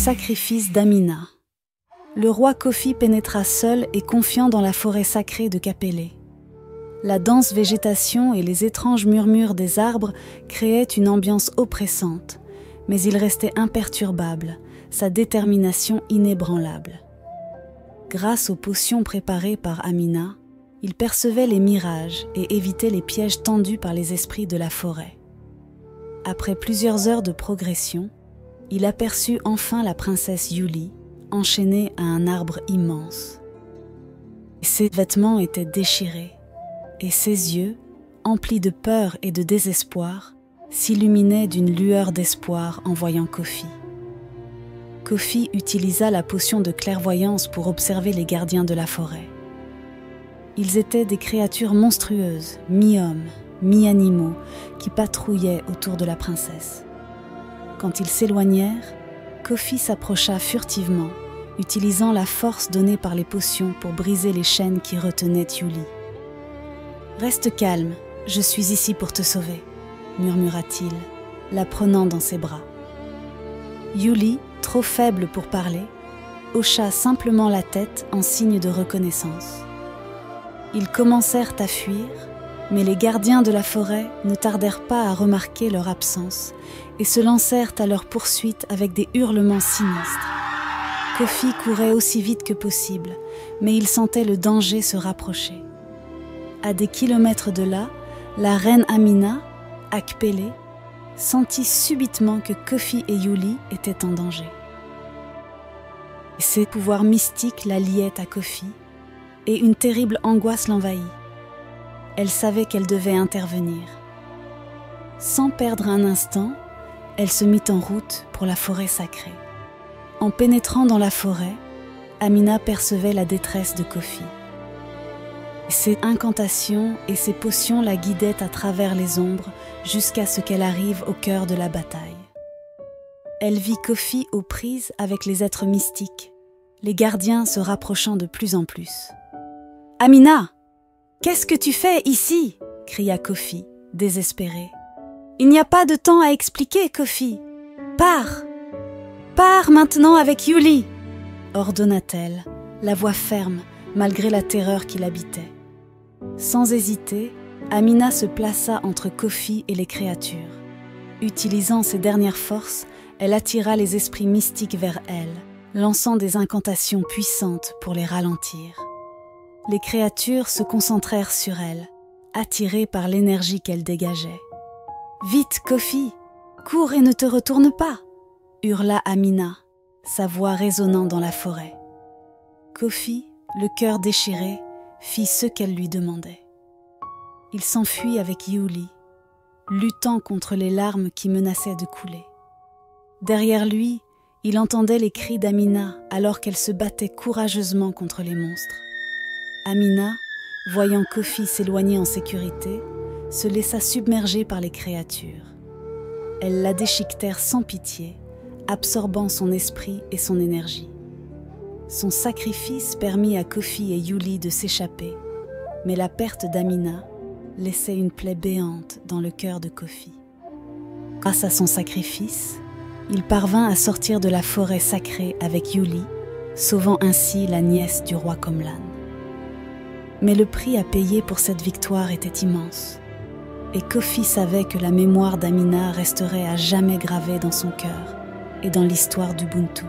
sacrifice d'Amina. Le roi Kofi pénétra seul et confiant dans la forêt sacrée de Kapélé. La dense végétation et les étranges murmures des arbres créaient une ambiance oppressante, mais il restait imperturbable, sa détermination inébranlable. Grâce aux potions préparées par Amina, il percevait les mirages et évitait les pièges tendus par les esprits de la forêt. Après plusieurs heures de progression, il aperçut enfin la princesse Yuli, enchaînée à un arbre immense. Ses vêtements étaient déchirés, et ses yeux, emplis de peur et de désespoir, s'illuminaient d'une lueur d'espoir en voyant Kofi. Kofi utilisa la potion de clairvoyance pour observer les gardiens de la forêt. Ils étaient des créatures monstrueuses, mi-hommes, mi-animaux, qui patrouillaient autour de la princesse. Quand ils s'éloignèrent, Kofi s'approcha furtivement, utilisant la force donnée par les potions pour briser les chaînes qui retenaient Yuli. « Reste calme, je suis ici pour te sauver », murmura-t-il, la prenant dans ses bras. Yuli, trop faible pour parler, hocha simplement la tête en signe de reconnaissance. Ils commencèrent à fuir, mais les gardiens de la forêt ne tardèrent pas à remarquer leur absence et se lancèrent à leur poursuite avec des hurlements sinistres. Kofi courait aussi vite que possible, mais il sentait le danger se rapprocher. À des kilomètres de là, la reine Amina, Akpélé, sentit subitement que Kofi et Yuli étaient en danger. Ses pouvoirs mystiques la liaient à Kofi, et une terrible angoisse l'envahit. Elle savait qu'elle devait intervenir. Sans perdre un instant, elle se mit en route pour la forêt sacrée. En pénétrant dans la forêt, Amina percevait la détresse de Kofi. Ses incantations et ses potions la guidaient à travers les ombres jusqu'à ce qu'elle arrive au cœur de la bataille. Elle vit Kofi aux prises avec les êtres mystiques, les gardiens se rapprochant de plus en plus. « Amina, qu'est-ce que tu fais ici ?» cria Kofi, désespéré. « Il n'y a pas de temps à expliquer, Kofi. Pars! Pars maintenant avec Yuli !» ordonna-t-elle, la voix ferme, malgré la terreur qui l'habitait. Sans hésiter, Amina se plaça entre Kofi et les créatures. Utilisant ses dernières forces, elle attira les esprits mystiques vers elle, lançant des incantations puissantes pour les ralentir. Les créatures se concentrèrent sur elle, attirées par l'énergie qu'elle dégageait. « Vite, Kofi, cours et ne te retourne pas !» hurla Amina, sa voix résonnant dans la forêt. Kofi, le cœur déchiré, fit ce qu'elle lui demandait. Il s'enfuit avec Yuli, luttant contre les larmes qui menaçaient de couler. Derrière lui, il entendait les cris d'Amina alors qu'elle se battait courageusement contre les monstres. Amina, voyant Kofi s'éloigner en sécurité, se laissa submerger par les créatures. Elles la déchiquetèrent sans pitié, absorbant son esprit et son énergie. Son sacrifice permit à Kofi et Yuli de s'échapper, mais la perte d'Amina laissait une plaie béante dans le cœur de Kofi. Grâce à son sacrifice, il parvint à sortir de la forêt sacrée avec Yuli, sauvant ainsi la nièce du roi Komlan. Mais le prix à payer pour cette victoire était immense, et Kofi savait que la mémoire d'Amina resterait à jamais gravée dans son cœur et dans l'histoire d'Ubuntu.